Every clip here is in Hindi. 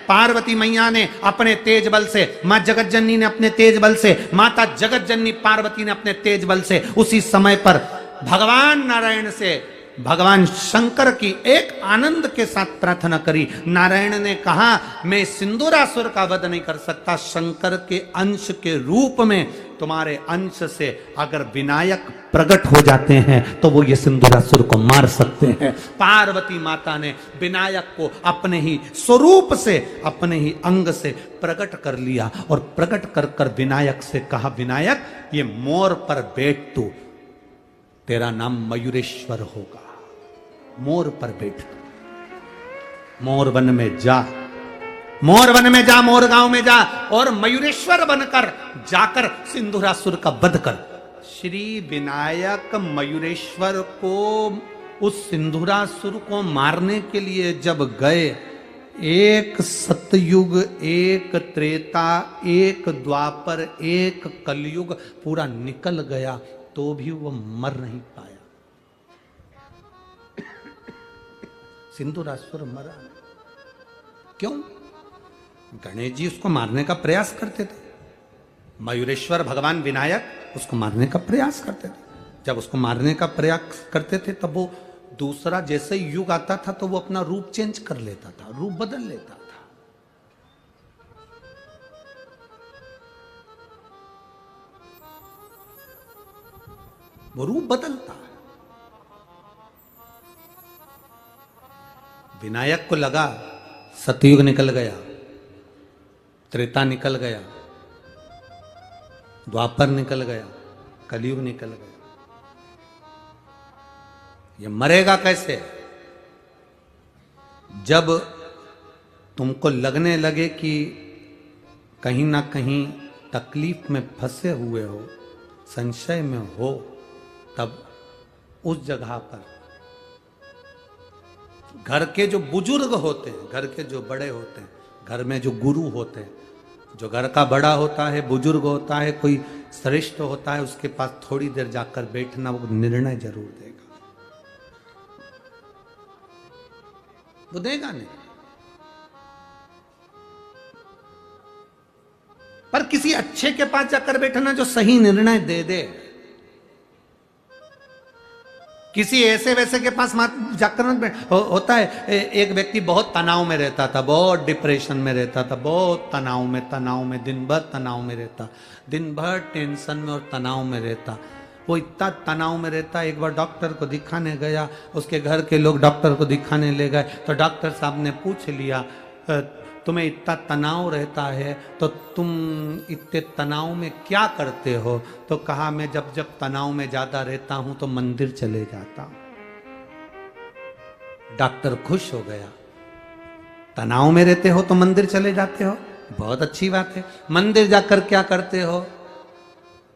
पार्वती मैया ने अपने तेज बल से, मां जगत जननी ने अपने तेज बल से, माता जगत जननी पार्वती ने अपने तेज बल से उसी समय पर भगवान नारायण से भगवान शंकर की एक आनंद के साथ प्रार्थना करी। नारायण ने कहा मैं सिंदूरासुर का वध नहीं कर सकता, शंकर के अंश के रूप में तुम्हारे अंश से अगर विनायक प्रकट हो जाते हैं तो वो ये सिंदूरासुर को मार सकते हैं। पार्वती माता ने विनायक को अपने ही स्वरूप से, अपने ही अंग से प्रकट कर लिया और प्रकट कर कर विनायक से कहा, विनायक ये मोर पर बैठ तू, तेरा नाम मयूरेश्वर होगा। मोर पर बैठ, मोर वन में जा, मोर वन में जा, मोर गांव में जा और मयूरेश्वर बनकर जाकर सिंदूरासुर का वध कर। श्री विनायक मयूरेश्वर को, उस सिंदूरासुर को मारने के लिए जब गए, एक सतयुग, एक त्रेता, एक द्वापर, एक कलयुग पूरा निकल गया तो भी वो मर नहीं पाया। सिंदूरासुर मरा नहीं। क्यों? गणेश जी उसको मारने का प्रयास करते थे, मयूरेश्वर भगवान विनायक उसको मारने का प्रयास करते थे। जब उसको मारने का प्रयास करते थे तब वो दूसरा जैसे युग आता था तो वो अपना रूप चेंज कर लेता था, रूप बदल लेता था। वो रूप बदलता है। विनायक को लगा सतयुग निकल गया, त्रेता निकल गया, द्वापर निकल गया, कलयुग निकल गया, ये मरेगा कैसे? जब तुमको लगने लगे कि कहीं ना कहीं तकलीफ में फंसे हुए हो, संशय में हो, तब उस जगह पर घर के जो बुजुर्ग होते हैं, घर के जो बड़े होते हैं, घर में जो गुरु होते हैं, जो घर का बड़ा होता है, बुजुर्ग होता है, कोई श्रेष्ठ होता है, उसके पास थोड़ी देर जाकर बैठना, वो निर्णय जरूर देगा। वो देगा नहीं, पर किसी अच्छे के पास जाकर बैठना जो सही निर्णय दे दे। किसी ऐसे वैसे के पास जाकर होता है। एक व्यक्ति बहुत तनाव में रहता था, बहुत डिप्रेशन में रहता था, बहुत तनाव में दिन भर तनाव में रहता, दिन भर टेंशन में और तनाव में रहता। वो इतना तनाव में रहता, एक बार डॉक्टर को दिखाने गया, उसके घर के लोग डॉक्टर को दिखाने ले गए तो डॉक्टर साहब ने पूछ लिया, तुम्हें इतना तनाव रहता है तो तुम इतने तनाव में क्या करते हो? तो कहा मैं जब जब तनाव में ज्यादा रहता हूं तो मंदिर चले जाता हूं। डॉक्टर खुश हो गया, तनाव में रहते हो तो मंदिर चले जाते हो, बहुत अच्छी बात है। मंदिर जाकर क्या करते हो?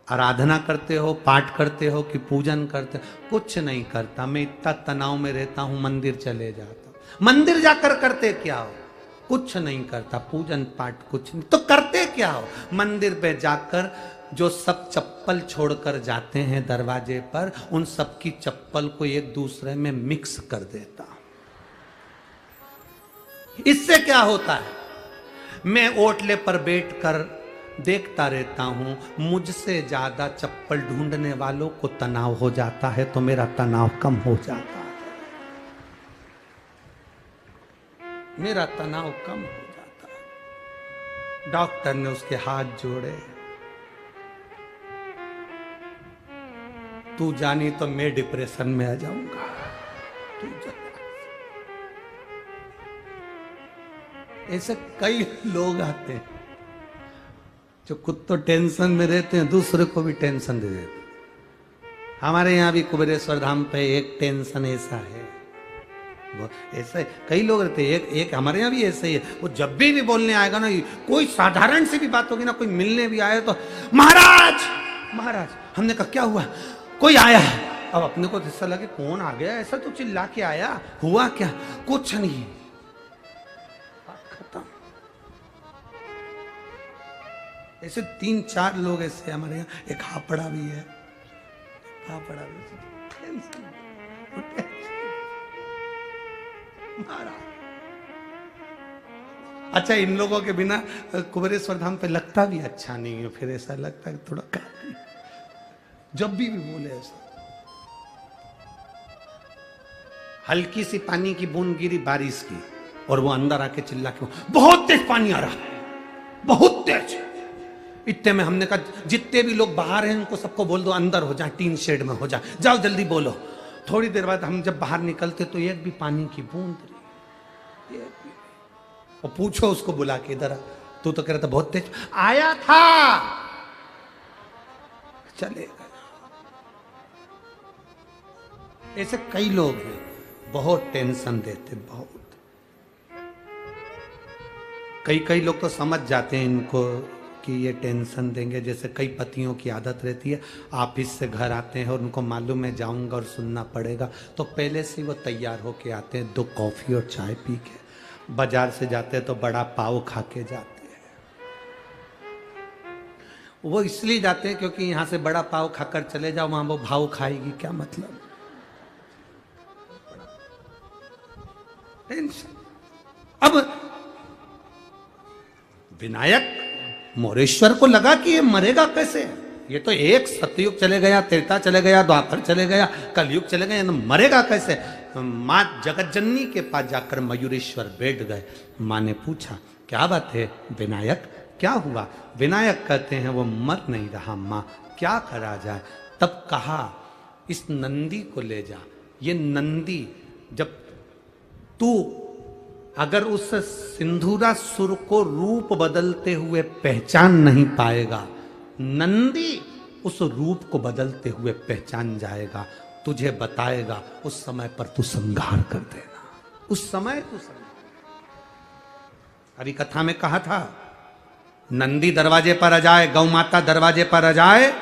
आराधना करते हो, पाठ करते हो कि पूजन करते हो? कुछ नहीं करता, मैं इतना तनाव में रहता हूं, मंदिर चले जाता हूं। मंदिर जाकर करते क्या हो? कुछ नहीं करता, पूजन पाठ कुछ नहीं। तो करते क्या हो? मंदिर पे जाकर जो सब चप्पल छोड़कर जाते हैं दरवाजे पर, उन सब की चप्पल को एक दूसरे में मिक्स कर देता। इससे क्या होता है? मैं ओटले पर बैठकर देखता रहता हूं, मुझसे ज्यादा चप्पल ढूंढने वालों को तनाव हो जाता है तो मेरा तनाव कम हो जाता है, मेरा तनाव कम हो जाता है। डॉक्टर ने उसके हाथ जोड़े, तू जानी तो मैं डिप्रेशन में आ जाऊंगा, तू जानी। ऐसे कई लोग आते हैं जो खुद तो टेंशन में रहते हैं, दूसरे को भी टेंशन दे देते। हमारे यहाँ भी कुबेरेश्वर धाम पे एक टेंशन ऐसा है, ऐसा कई लोग रहते हैं। एक हमारे यहाँ भी ऐसे ही है, वो जब भी बोलने आएगा ना, कोई साधारण सी भी बात होगी ना, कोई मिलने भी आए तो महाराज महाराज। हमने कहा क्या हुआ? कोई आया। अब अपने को ऐसा लगे कौन आ गया, ऐसा तो चिल्ला के आया, हुआ क्या? कुछ नहीं, खत्म। ऐसे 3-4 लोग ऐसे हमारे यहाँ। एक हापड़ा भी है, हापड़ा भी अच्छा, इन लोगों के बिना कुबेरेश्वर धाम पे लगता भी अच्छा नहीं है, फिर ऐसा लगता है थोड़ा काफी, जब भी बोले ऐसा। हल्की सी पानी की बूंद गिरी बारिश की और वो अंदर आके चिल्ला के बहुत तेज पानी आ रहा है, बहुत तेज। इतने में हमने कहा जितने भी लोग बाहर हैं उनको सबको बोल दो अंदर हो जाए, टीन शेड में हो जाए, जाओ जल्दी बोलो। थोड़ी देर बाद हम जब बाहर निकलते तो एक भी पानी की बूंद नहीं, और पूछो उसको बुला के इधर, तू तो कह रहा था बहुत तेज आया था, चलेगा। ऐसे कई लोग हैं बहुत टेंशन देते, बहुत। कई लोग तो समझ जाते हैं इनको कि ये टेंशन देंगे। जैसे कई पतियों की आदत रहती है, ऑफिस से घर आते हैं और उनको मालूम है जाऊंगा और सुनना पड़ेगा, तो पहले से वो तैयार होके आते हैं, 2 कॉफी और चाय पी के। बाजार से जाते हैं तो बड़ा पाव खा के जाते हैं। वो इसलिए जाते हैं क्योंकि यहां से बड़ा पाव खाकर चले जाओ, वहां वो भाव खाएगी, क्या मतलब। टेंशन। अब विनायक मोरेश्वर को लगा कि ये मरेगा कैसे, ये तो एक सतयुग चले गया, त्रेता चले गया, द्वापर चले गया, कलयुग चले गया, मरेगा कैसे। मां जगतजननी के पास जाकर मयूरेश्वर बैठ गए। मां ने पूछा क्या बात है विनायक, क्या हुआ। विनायक कहते हैं वो मर नहीं रहा मां, क्या करा जाए। तब कहा इस नंदी को ले जा, ये नंदी जब तू अगर उस सिंधुरासुर को रूप बदलते हुए पहचान नहीं पाएगा, नंदी उस रूप को बदलते हुए पहचान जाएगा, तुझे बताएगा, उस समय पर तू संहार कर देना, उस समय तू संहार। हरि कथा में कहा था नंदी दरवाजे पर आ जाए, गौ माता दरवाजे पर आ जाए,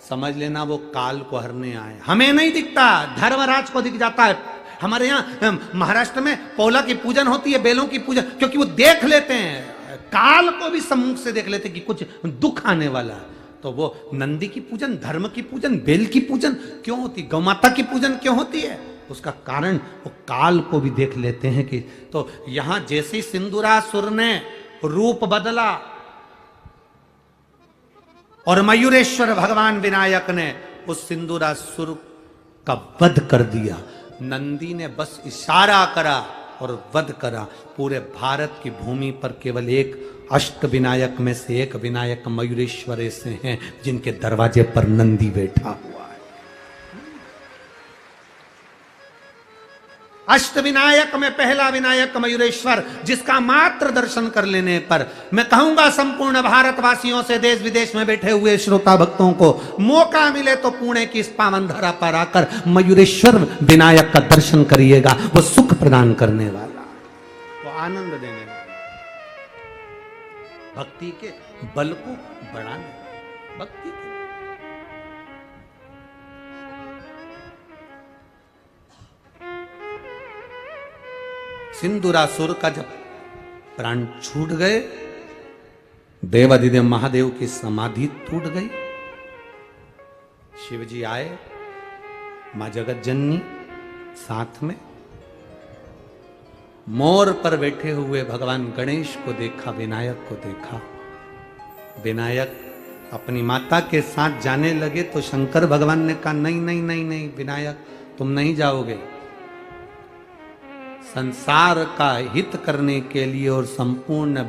समझ लेना वो काल को हरने आए। हमें नहीं दिखता, धर्मराज को दिख जाता है। हमारे यहाँ महाराष्ट्र में पौला की पूजन होती है, बेलों की पूजन, क्योंकि वो देख लेते हैं, काल को भी सम्मुख से देख लेते हैं कि कुछ दुख आने वाला है। तो वो नंदी की पूजन, धर्म की पूजन, बेल की पूजन क्यों होती, गौ माता की पूजन क्यों होती है, उसका कारण वो काल को भी देख लेते हैं कि। तो यहां जैसे सिंदूरासुर ने रूप बदला और मयूरेश्वर भगवान विनायक ने उस सिंदूरासुर का वध कर दिया। नंदी ने बस इशारा करा और वध करा। पूरे भारत की भूमि पर केवल एक अष्ट विनायक में से एक विनायक मयूरेश्वर ऐसे हैं जिनके दरवाजे पर नंदी बैठा हुआ है। अष्ट विनायक में पहला विनायक मयूरेश्वर, जिसका मात्र दर्शन कर लेने पर मैं कहूंगा संपूर्ण भारतवासियों से, देश विदेश में बैठे हुए श्रोता भक्तों को मौका मिले तो पुणे की इस पावन धरा पर आकर मयूरेश्वर विनायक का दर्शन करिएगा। वो सुख प्रदान करने वाला, वो आनंद देने वाला, भक्ति के बल को बढ़ाने, भक्ति के सिंदूरासुर का जब प्राण छूट गए, देवाधिदेव महादेव की समाधि टूट गई। शिवजी आए, मां जगतजननी साथ में, मोर पर बैठे हुए भगवान गणेश को देखा, विनायक को देखा। विनायक अपनी माता के साथ जाने लगे तो शंकर भगवान ने कहा नहीं नहीं नहीं नहीं विनायक, तुम नहीं जाओगे। संसार का हित करने के लिए और संपूर्ण